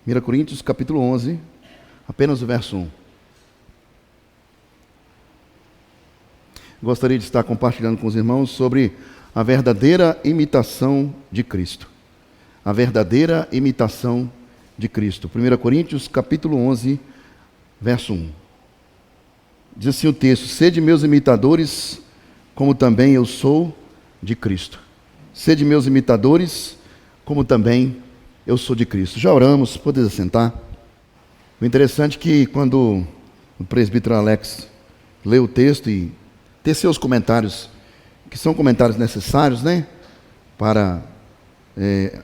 1 Coríntios capítulo 11, apenas o verso 1. Gostaria de estar compartilhando com os irmãos sobre a verdadeira imitação de Cristo. A verdadeira imitação de Cristo. 1 Coríntios capítulo 11, verso 1. Diz assim o texto: sede meus imitadores, como também eu sou de Cristo. Sede meus imitadores, como também eu sou de Cristo. Já oramos, podeis assentar. O interessante é que quando o presbítero Alex lê o texto e teceu os comentários, que são comentários necessários, né, para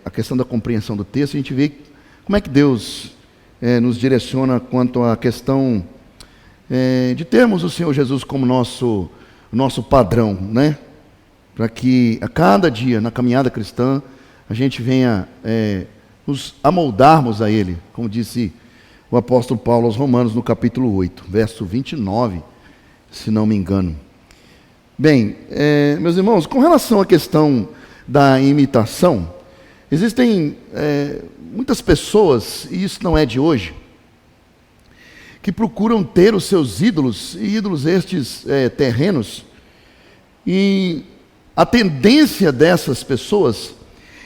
a questão da compreensão do texto, a gente vê como é que Deus nos direciona quanto à questão de termos o Senhor Jesus como nosso padrão, né, para que a cada dia, na caminhada cristã, a gente venha nos amoldarmos a Ele, como disse o apóstolo Paulo aos Romanos no capítulo 8, verso 29, se não me engano. Bem, meus irmãos, com relação à questão da imitação, existem muitas pessoas, e isso não é de hoje, que procuram ter os seus ídolos, e ídolos estes terrenos, e a tendência dessas pessoas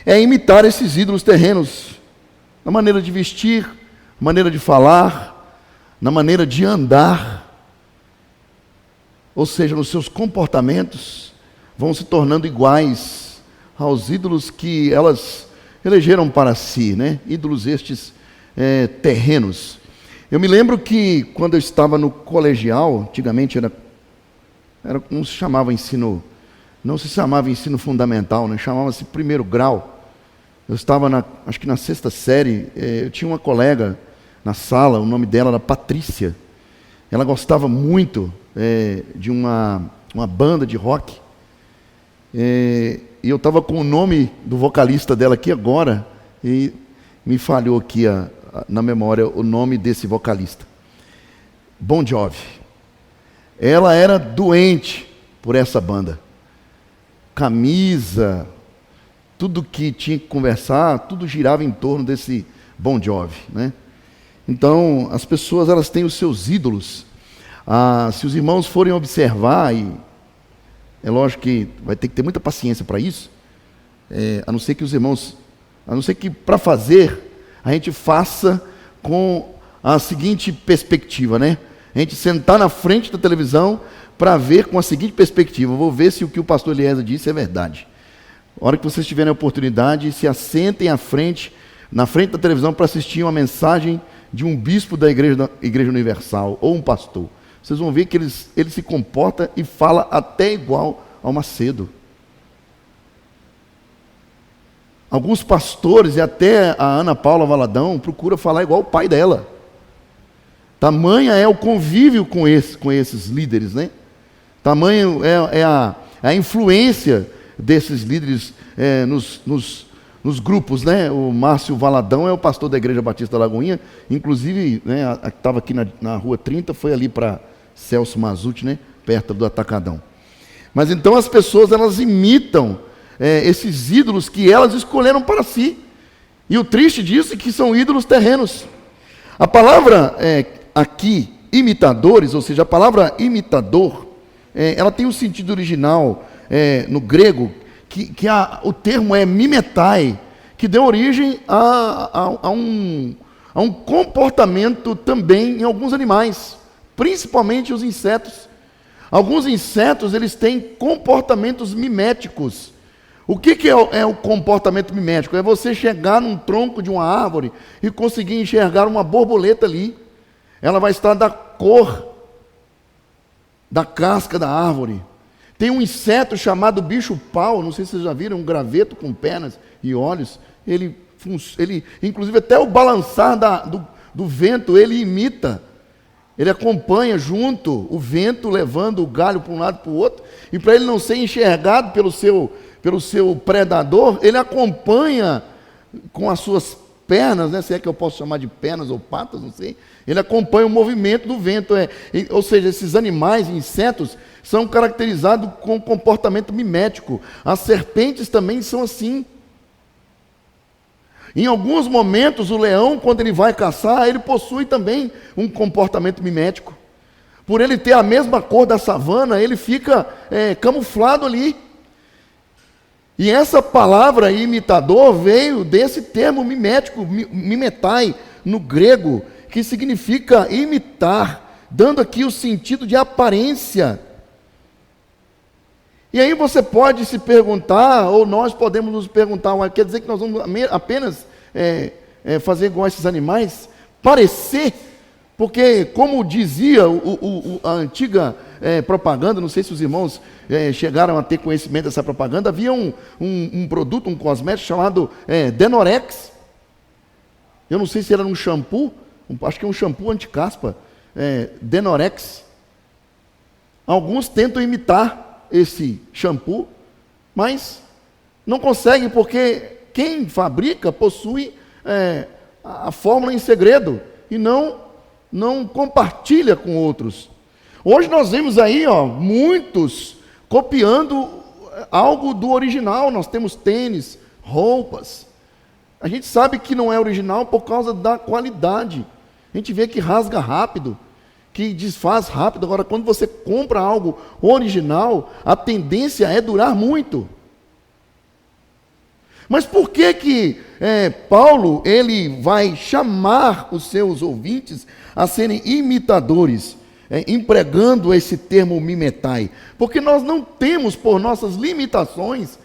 é imitar esses ídolos terrenos, na maneira de vestir, na maneira de falar, na maneira de andar, ou seja, nos seus comportamentos, vão se tornando iguais aos ídolos que elas elegeram para si, né? Ídolos estes terrenos. Eu me lembro que quando eu estava no colegial, antigamente era como se chamava ensino, não se chamava ensino fundamental, né? Chamava-se primeiro grau. Eu estava acho que na 6ª série, eu tinha uma colega na sala, o nome dela era Patrícia. Ela gostava muito de uma banda de rock. E eu estava com o nome do vocalista dela aqui agora, e me falhou aqui na memória o nome desse vocalista. Bon Jovi. Ela era doente por essa banda. Camisa, tudo que tinha que conversar, tudo girava em torno desse Bon Jovi, né? Então, as pessoas, elas têm os seus ídolos. Se os irmãos forem observar, e é lógico que vai ter que ter muita paciência para isso, a não ser que para fazer, a gente faça com a seguinte perspectiva, né? A gente sentar na frente da televisão para ver com a seguinte perspectiva: eu vou ver se o que o pastor Eliezer disse é verdade. A hora que vocês tiverem a oportunidade, se assentem na frente da televisão para assistir uma mensagem de um bispo da Igreja Universal, ou um pastor. Vocês vão ver que ele se comporta e fala até igual ao Macedo. Alguns pastores, e até a Ana Paula Valadão, procuram falar igual o pai dela. Tamanha é o convívio com esses líderes, né? Tamanho é a influência desses líderes nos grupos, né? O Márcio Valadão é o pastor da Igreja Batista da Lagoinha, inclusive, né, estava aqui na Rua 30, foi ali para Celso Mazuti, né, perto do Atacadão. Mas então as pessoas, elas imitam esses ídolos que elas escolheram para si. E o triste disso é que são ídolos terrenos. A palavra aqui, imitadores, ou seja, a palavra imitador, ela tem um sentido original no grego, que o termo é mimetai, que deu origem a um comportamento também em alguns animais, principalmente os insetos. Alguns insetos, eles têm comportamentos miméticos. O que é o comportamento mimético? É você chegar num tronco de uma árvore e conseguir enxergar uma borboleta ali. Ela vai estar da cor da casca da árvore. Tem um inseto chamado bicho-pau, não sei se vocês já viram, um graveto com pernas e olhos. Ele inclusive, até o balançar do vento, ele imita. Ele acompanha junto o vento, levando o galho para um lado e para o outro. E para ele não ser enxergado pelo seu predador, ele acompanha com as suas pernas, né? Se é que eu posso chamar de pernas ou patas, não sei. Ele acompanha o movimento do vento. Ou seja, esses animais, insetos, são caracterizados com comportamento mimético. As serpentes também são assim. Em alguns momentos, o leão, quando ele vai caçar, ele possui também um comportamento mimético. Por ele ter a mesma cor da savana, ele fica camuflado ali. E essa palavra imitador veio desse termo mimético, mimetai, no grego, que significa imitar, dando aqui o sentido de aparência. E aí você pode se perguntar, ou nós podemos nos perguntar, quer dizer que nós vamos apenas fazer igual a esses animais? Parecer? Porque, como dizia a antiga propaganda, não sei se os irmãos chegaram a ter conhecimento dessa propaganda, havia um produto, um cosmético chamado Denorex. Eu não sei se era um shampoo, acho que é um shampoo anti-caspa, Denorex. Alguns tentam imitar esse shampoo, mas não conseguem, porque quem fabrica possui a fórmula em segredo e não compartilha com outros. Hoje nós vemos aí muitos copiando algo do original. Nós temos tênis, roupas. A gente sabe que não é original por causa da qualidade. A gente vê que rasga rápido, que desfaz rápido. Agora, quando você compra algo original, a tendência é durar muito. Mas por que Paulo ele vai chamar os seus ouvintes a serem imitadores, empregando esse termo mimetai? Porque nós não temos, por nossas limitações,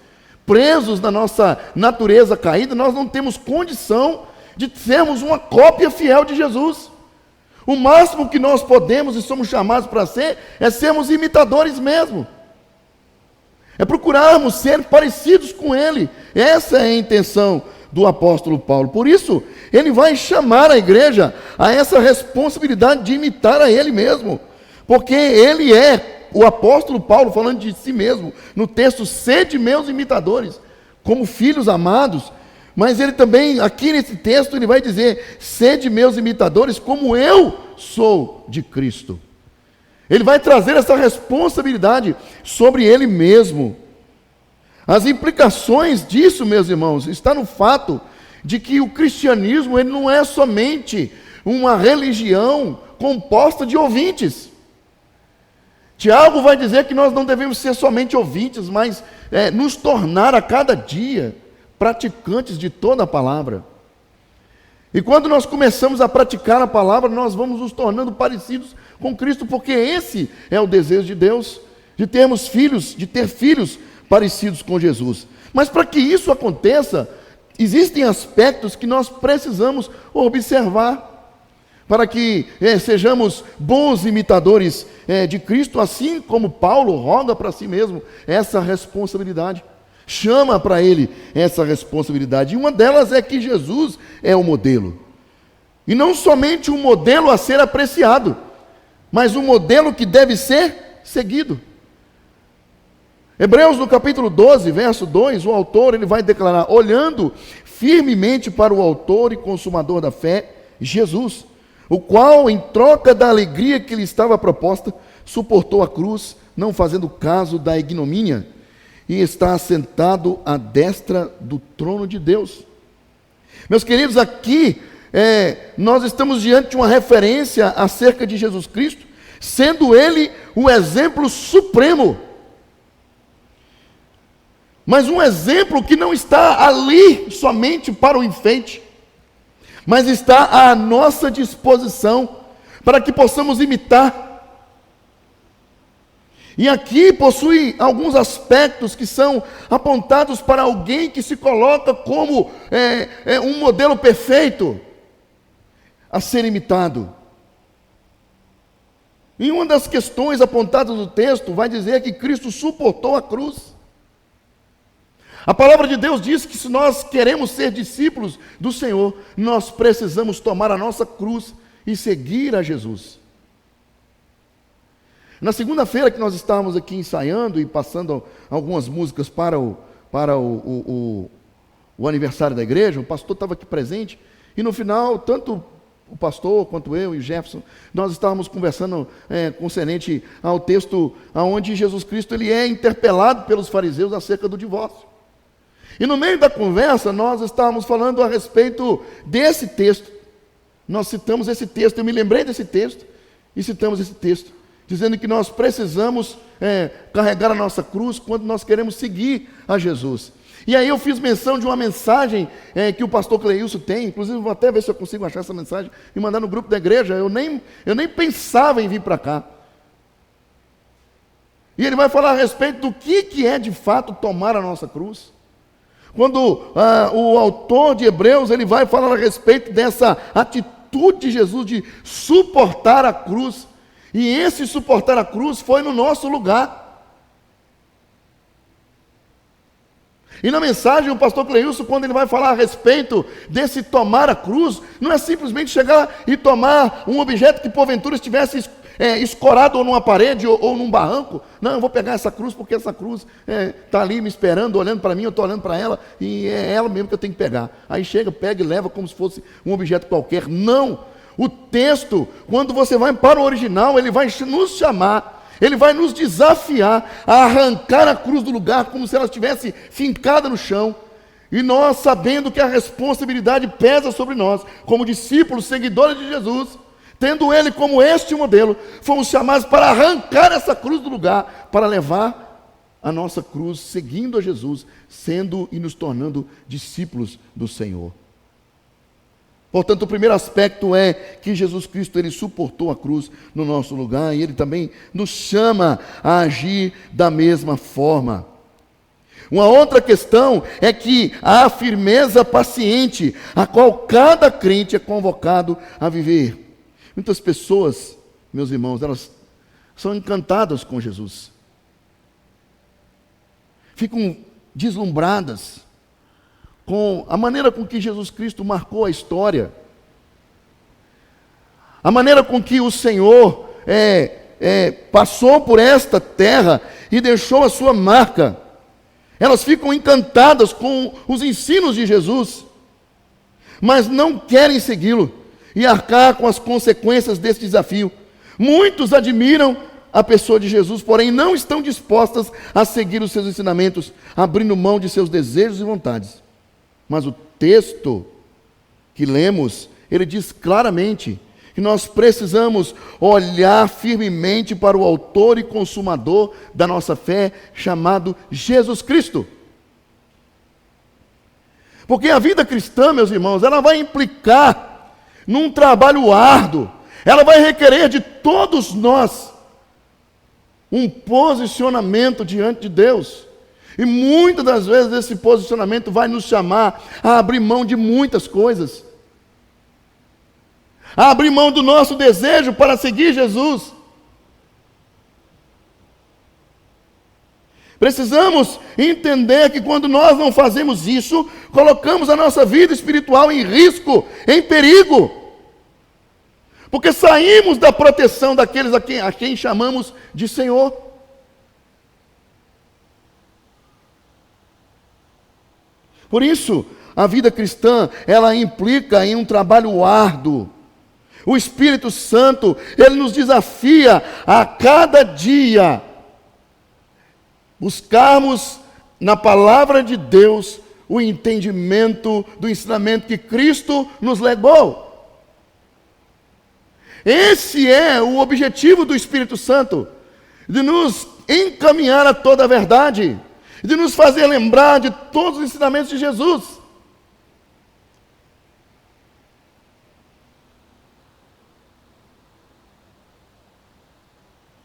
presos na nossa natureza caída, nós não temos condição de sermos uma cópia fiel de Jesus. O máximo que nós podemos e somos chamados para ser é sermos imitadores mesmo. É procurarmos ser parecidos com Ele. Essa é a intenção do apóstolo Paulo. Por isso, ele vai chamar a igreja a essa responsabilidade de imitar a Ele mesmo. Porque ele o apóstolo Paulo, falando de si mesmo, no texto, sede meus imitadores, como filhos amados. Mas ele também, aqui nesse texto, ele vai dizer, sede meus imitadores, como eu sou de Cristo. Ele vai trazer essa responsabilidade sobre ele mesmo. As implicações disso, meus irmãos, está no fato de que o cristianismo ele não é somente uma religião composta de ouvintes. Tiago vai dizer que nós não devemos ser somente ouvintes, mas nos tornar a cada dia praticantes de toda a palavra. E quando nós começamos a praticar a palavra, nós vamos nos tornando parecidos com Cristo, porque esse é o desejo de Deus, de ter filhos parecidos com Jesus. Mas para que isso aconteça, existem aspectos que nós precisamos observar, para que sejamos bons imitadores de Cristo, assim como Paulo roga para si mesmo essa responsabilidade. Chama para ele essa responsabilidade. E uma delas é que Jesus é o modelo. E não somente um modelo a ser apreciado, mas um modelo que deve ser seguido. Hebreus, no capítulo 12, verso 2, o autor ele vai declarar, olhando firmemente para o autor e consumador da fé, Jesus, o qual, em troca da alegria que lhe estava proposta, suportou a cruz, não fazendo caso da ignomínia, e está assentado à destra do trono de Deus. Meus queridos, aqui nós estamos diante de uma referência acerca de Jesus Cristo, sendo Ele o exemplo supremo. Mas um exemplo que não está ali somente para o enfeite, mas está à nossa disposição, para que possamos imitar. E aqui possui alguns aspectos que são apontados para alguém que se coloca como um modelo perfeito a ser imitado. E uma das questões apontadas no texto vai dizer que Cristo suportou a cruz. A palavra de Deus diz que se nós queremos ser discípulos do Senhor, nós precisamos tomar a nossa cruz e seguir a Jesus. Na segunda-feira que nós estávamos aqui ensaiando e passando algumas músicas para o aniversário da igreja, o pastor estava aqui presente, e no final, tanto o pastor quanto eu e o Jefferson, nós estávamos conversando concernente ao texto onde Jesus Cristo ele é interpelado pelos fariseus acerca do divórcio. E no meio da conversa, nós estávamos falando a respeito desse texto. Nós citamos esse texto, eu me lembrei desse texto, e citamos esse texto, dizendo que nós precisamos carregar a nossa cruz quando nós queremos seguir a Jesus. E aí eu fiz menção de uma mensagem que o pastor Cleilson tem, inclusive vou até ver se eu consigo achar essa mensagem e mandar no grupo da igreja. Eu nem pensava em vir para cá. E ele vai falar a respeito do que é de fato tomar a nossa cruz. Quando o autor de Hebreus, ele vai falar a respeito dessa atitude de Jesus de suportar a cruz. E esse suportar a cruz foi no nosso lugar. E na mensagem, o pastor Cleilson, quando ele vai falar a respeito desse tomar a cruz, não é simplesmente chegar e tomar um objeto que porventura estivesse escorado ou numa parede ou num barranco. Não, eu vou pegar essa cruz porque essa cruz está ali me esperando, olhando para mim, eu estou olhando para ela, e é ela mesmo que eu tenho que pegar. Aí chega, pega e leva como se fosse um objeto qualquer. Não! O texto, quando você vai para o original, ele vai nos chamar, ele vai nos desafiar a arrancar a cruz do lugar como se ela estivesse fincada no chão. E nós, sabendo que a responsabilidade pesa sobre nós, como discípulos, seguidores de Jesus, tendo ele como este modelo, fomos chamados para arrancar essa cruz do lugar, para levar a nossa cruz, seguindo a Jesus, sendo e nos tornando discípulos do Senhor. Portanto, o primeiro aspecto é que Jesus Cristo, ele suportou a cruz no nosso lugar, e ele também nos chama a agir da mesma forma. Uma outra questão é que há firmeza paciente, a qual cada crente é convocado a viver. Muitas pessoas, meus irmãos, elas são encantadas com Jesus. Ficam deslumbradas com a maneira com que Jesus Cristo marcou a história. A maneira com que o Senhor passou por esta terra e deixou a sua marca. Elas ficam encantadas com os ensinos de Jesus, mas não querem segui-lo e arcar com as consequências desse desafio. Muitos admiram a pessoa de Jesus, porém não estão dispostas a seguir os seus ensinamentos, abrindo mão de seus desejos e vontades. Mas o texto que lemos, ele diz claramente que nós precisamos olhar firmemente para o autor e consumador da nossa fé, chamado Jesus Cristo. Porque a vida cristã, meus irmãos, ela vai implicar num trabalho árduo, ela vai requerer de todos nós um posicionamento diante de Deus. E muitas das vezes esse posicionamento vai nos chamar a abrir mão de muitas coisas. A abrir mão do nosso desejo para seguir Jesus. Precisamos entender que quando nós não fazemos isso, colocamos a nossa vida espiritual em risco, em perigo. Porque saímos da proteção daqueles a quem chamamos de Senhor. Por isso, a vida cristã, ela implica em um trabalho árduo. O Espírito Santo, ele nos desafia a cada dia buscarmos na palavra de Deus o entendimento do ensinamento que Cristo nos legou. Esse é o objetivo do Espírito Santo, de nos encaminhar a toda a verdade, de nos fazer lembrar de todos os ensinamentos de Jesus.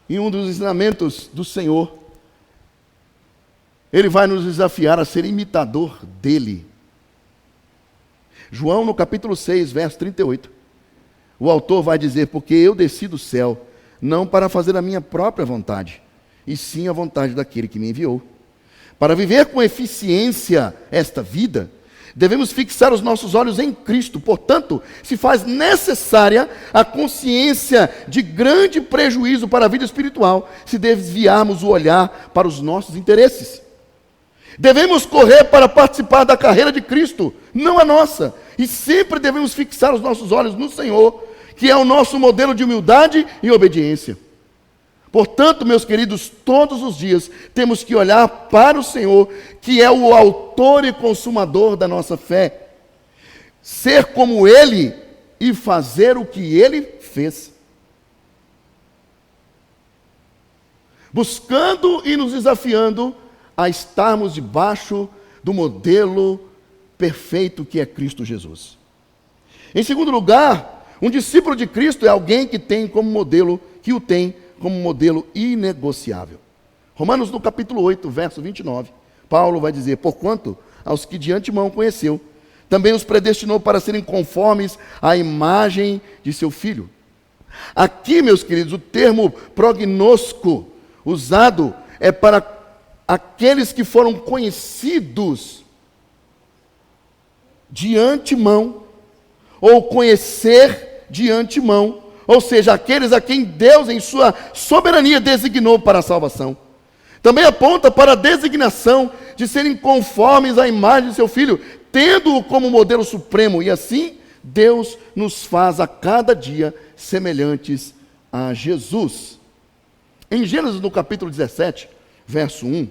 E um dos ensinamentos do Senhor, ele vai nos desafiar a ser imitador dele. João, no capítulo 6, verso 38, o autor vai dizer: porque eu desci do céu, não para fazer a minha própria vontade, e sim a vontade daquele que me enviou. Para viver com eficiência esta vida, devemos fixar os nossos olhos em Cristo. Portanto, se faz necessária a consciência de grande prejuízo para a vida espiritual, se desviarmos o olhar para os nossos interesses. Devemos correr para participar da carreira de Cristo, não a nossa. E sempre devemos fixar os nossos olhos no Senhor, que é o nosso modelo de humildade e obediência. Portanto, meus queridos, todos os dias temos que olhar para o Senhor, que é o autor e consumador da nossa fé. Ser como Ele e fazer o que Ele fez. Buscando e nos desafiando a estarmos debaixo do modelo perfeito que é Cristo Jesus. Em segundo lugar, um discípulo de Cristo é alguém que tem como modelo, inegociável. Romanos no capítulo 8, verso 29, Paulo vai dizer: porquanto aos que de antemão conheceu, também os predestinou para serem conformes à imagem de seu Filho. Aqui, meus queridos, o termo prognosco usado é para aqueles que foram conhecidos de antemão, ou conhecer de antemão, ou seja, aqueles a quem Deus, em sua soberania, designou para a salvação. Também aponta para a designação de serem conformes à imagem de seu Filho, tendo-o como modelo supremo, e assim Deus nos faz a cada dia semelhantes a Jesus. Em Gênesis, no capítulo 17, verso 1,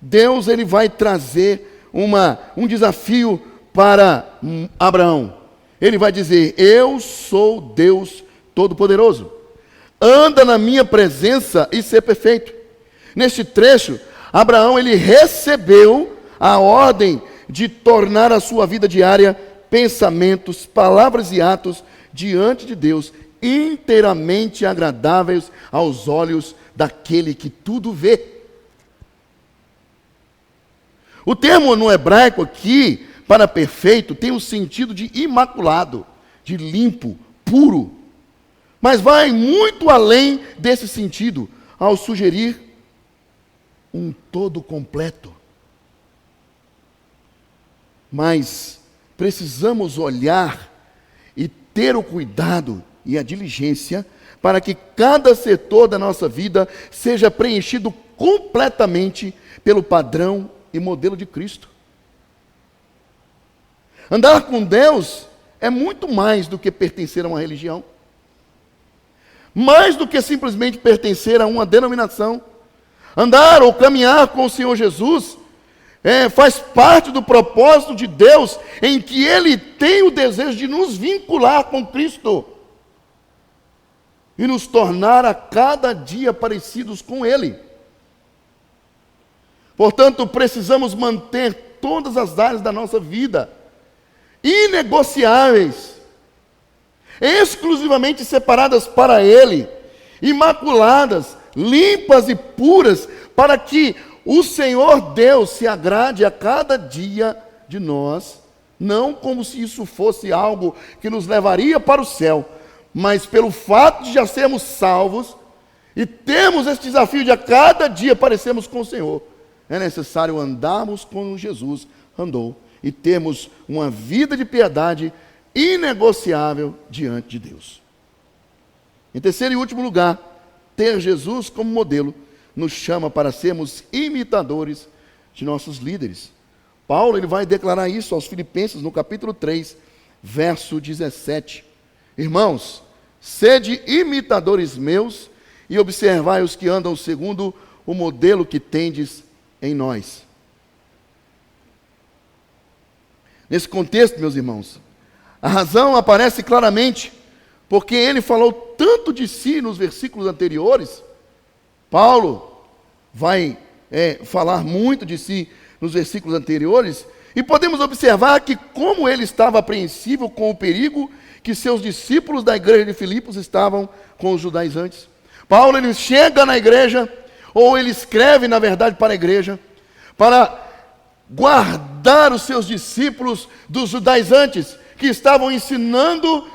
Deus ele vai trazer um desafio para Abraão. Ele vai dizer: eu sou Deus Todo-Poderoso. Anda na minha presença e ser perfeito. Neste trecho, Abraão ele recebeu a ordem de tornar a sua vida diária, pensamentos, palavras e atos diante de Deus inteiramente agradáveis aos olhos daquele que tudo vê. O termo no hebraico aqui, para perfeito, tem o sentido de imaculado, de limpo, puro. Mas vai muito além desse sentido, ao sugerir um todo completo. Mas precisamos olhar e ter o cuidado e a diligência para que cada setor da nossa vida seja preenchido completamente pelo padrão e modelo de Cristo. Andar com Deus é muito mais do que pertencer a uma religião, mais do que simplesmente pertencer a uma denominação. Andar ou caminhar com o Senhor Jesus faz parte do propósito de Deus, em que Ele tem o desejo de nos vincular com Cristo e nos tornar a cada dia parecidos com Ele. Portanto, precisamos manter todas as áreas da nossa vida inegociáveis, exclusivamente separadas para Ele, imaculadas, limpas e puras, para que o Senhor Deus se agrade a cada dia de nós, não como se isso fosse algo que nos levaria para o céu, mas pelo fato de já sermos salvos e termos esse desafio de a cada dia parecermos com o Senhor, é necessário andarmos como Jesus andou e termos uma vida de piedade inegociável diante de Deus. Em terceiro e último lugar, ter Jesus como modelo nos chama para sermos imitadores de nossos líderes. Paulo ele vai declarar isso aos Filipenses no capítulo 3, verso 17. Irmãos, sede imitadores meus e observai os que andam segundo o modelo que tendes em nós. Nesse contexto, meus irmãos, a razão aparece claramente, porque ele falou tanto de si nos versículos anteriores. Paulo vai falar muito de si nos versículos anteriores, e podemos observar que como ele estava apreensivo com o perigo que seus discípulos da igreja de Filipos estavam com os judaizantes. Paulo ele chega na igreja, ou ele escreve na verdade para a igreja, para guardar os seus discípulos dos judaizantes, que estavam ensinando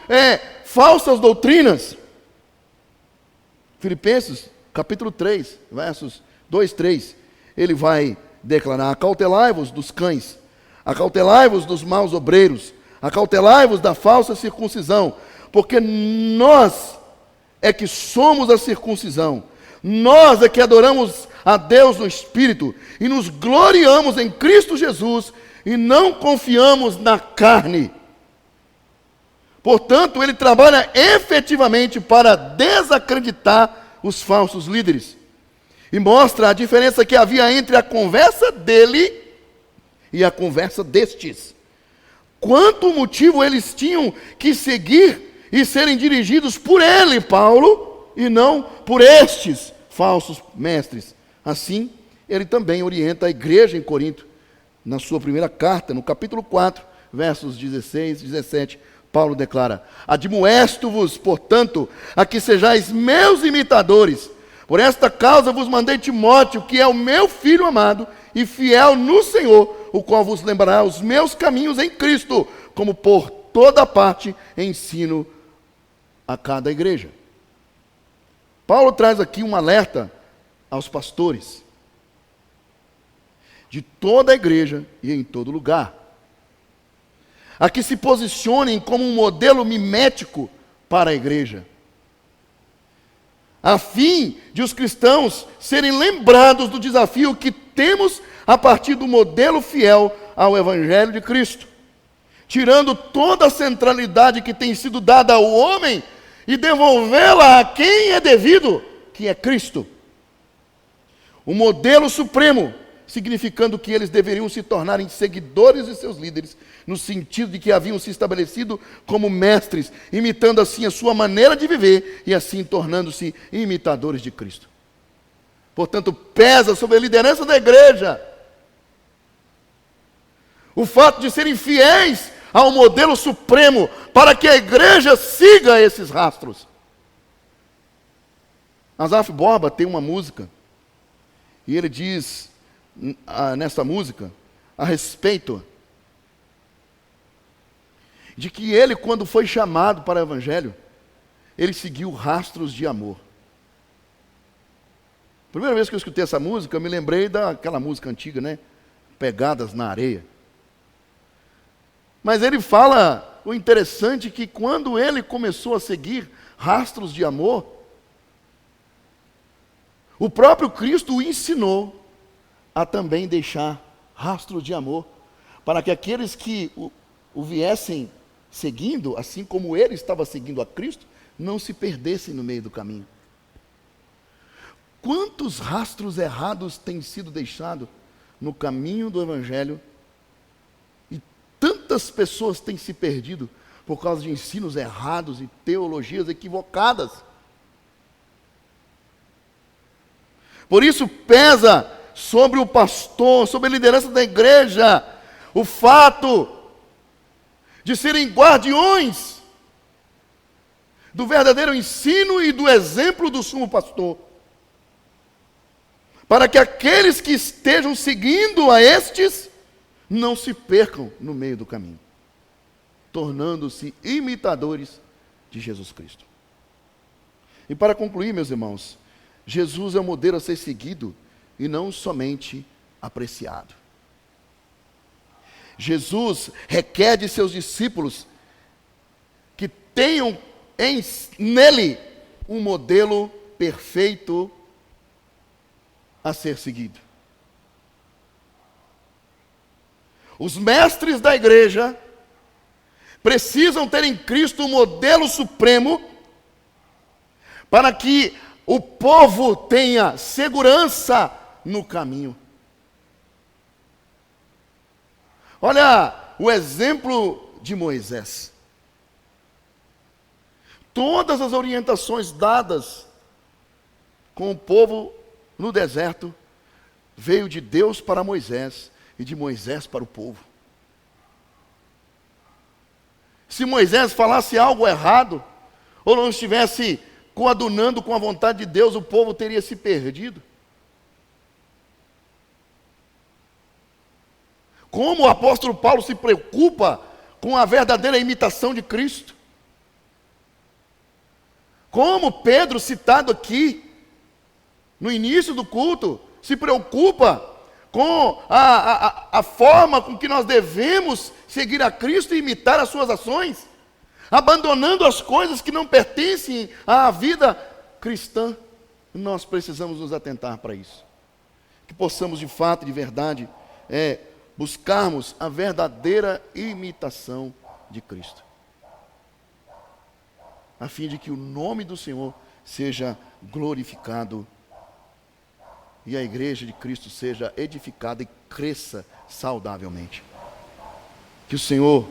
falsas doutrinas. Filipenses, capítulo 3, versos 2, 3, ele vai declarar: acautelai-vos dos cães, acautelai-vos dos maus obreiros, acautelai-vos da falsa circuncisão, porque nós é que somos a circuncisão, nós é que adoramos a Deus no Espírito e nos gloriamos em Cristo Jesus e não confiamos na carne. Portanto, ele trabalha efetivamente para desacreditar os falsos líderes. E mostra a diferença que havia entre a conversa dele e a conversa destes. Quanto motivo eles tinham que seguir e serem dirigidos por ele, Paulo, e não por estes falsos mestres. Assim, ele também orienta a igreja em Corinto, na sua primeira carta, no capítulo 4, versos 16 e 17, Paulo declara: admoesto-vos, portanto, a que sejais meus imitadores. Por esta causa vos mandei Timóteo, que é o meu filho amado e fiel no Senhor, o qual vos lembrará os meus caminhos em Cristo, como por toda parte ensino a cada igreja. Paulo traz aqui um alerta aos pastores de toda a igreja e em todo lugar, a que se posicionem como um modelo mimético para a igreja, a fim de os cristãos serem lembrados do desafio que temos a partir do modelo fiel ao Evangelho de Cristo, tirando toda a centralidade que tem sido dada ao homem e devolvê-la a quem é devido, que é Cristo. O modelo supremo, significando que eles deveriam se tornarem seguidores de seus líderes, no sentido de que haviam se estabelecido como mestres, imitando assim a sua maneira de viver e assim tornando-se imitadores de Cristo. Portanto, pesa sobre a liderança da igreja o fato de serem fiéis ao modelo supremo, para que a igreja siga esses rastros. Asaf Borba tem uma música, e ele diz nessa música a respeito de que ele, quando foi chamado para o Evangelho, ele seguiu rastros de amor. Primeira vez que eu escutei essa música, eu me lembrei daquela música antiga, né? Pegadas na Areia. Mas ele fala o interessante que quando ele começou a seguir rastros de amor, o próprio Cristo o ensinou a também deixar rastros de amor, para que aqueles que o viessem seguindo, assim como ele estava seguindo a Cristo, não se perdessem no meio do caminho. Quantos rastros errados têm sido deixados no caminho do Evangelho, e tantas pessoas têm se perdido por causa de ensinos errados e teologias equivocadas. Por isso pesa sobre o pastor, sobre a liderança da igreja, o fato de serem guardiões do verdadeiro ensino e do exemplo do sumo pastor, para que aqueles que estejam seguindo a estes não se percam no meio do caminho, tornando-se imitadores de Jesus Cristo. E para concluir, meus irmãos, Jesus é o modelo a ser seguido e não somente apreciado. Jesus requer de seus discípulos que tenham nele um modelo perfeito a ser seguido. Os mestres da igreja precisam ter em Cristo um modelo supremo para que o povo tenha segurança no caminho. Olha o exemplo de Moisés. Todas as orientações dadas com o povo no deserto veio de Deus para Moisés e de Moisés para o povo. Se Moisés falasse algo errado, ou não estivesse coadunando com a vontade de Deus, o povo teria se perdido. Como o apóstolo Paulo se preocupa com a verdadeira imitação de Cristo. Como Pedro, citado aqui, no início do culto, se preocupa com a forma com que nós devemos seguir a Cristo e imitar as suas ações, abandonando as coisas que não pertencem à vida cristã. Nós precisamos nos atentar para isso. Que possamos de fato, de verdade, buscarmos a verdadeira imitação de Cristo, a fim de que o nome do Senhor seja glorificado e a igreja de Cristo seja edificada e cresça saudavelmente. Que o Senhor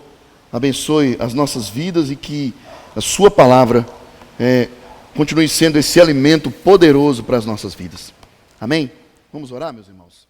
abençoe as nossas vidas e que a sua palavra continue sendo esse alimento poderoso para as nossas vidas. Amém? Vamos orar, meus irmãos?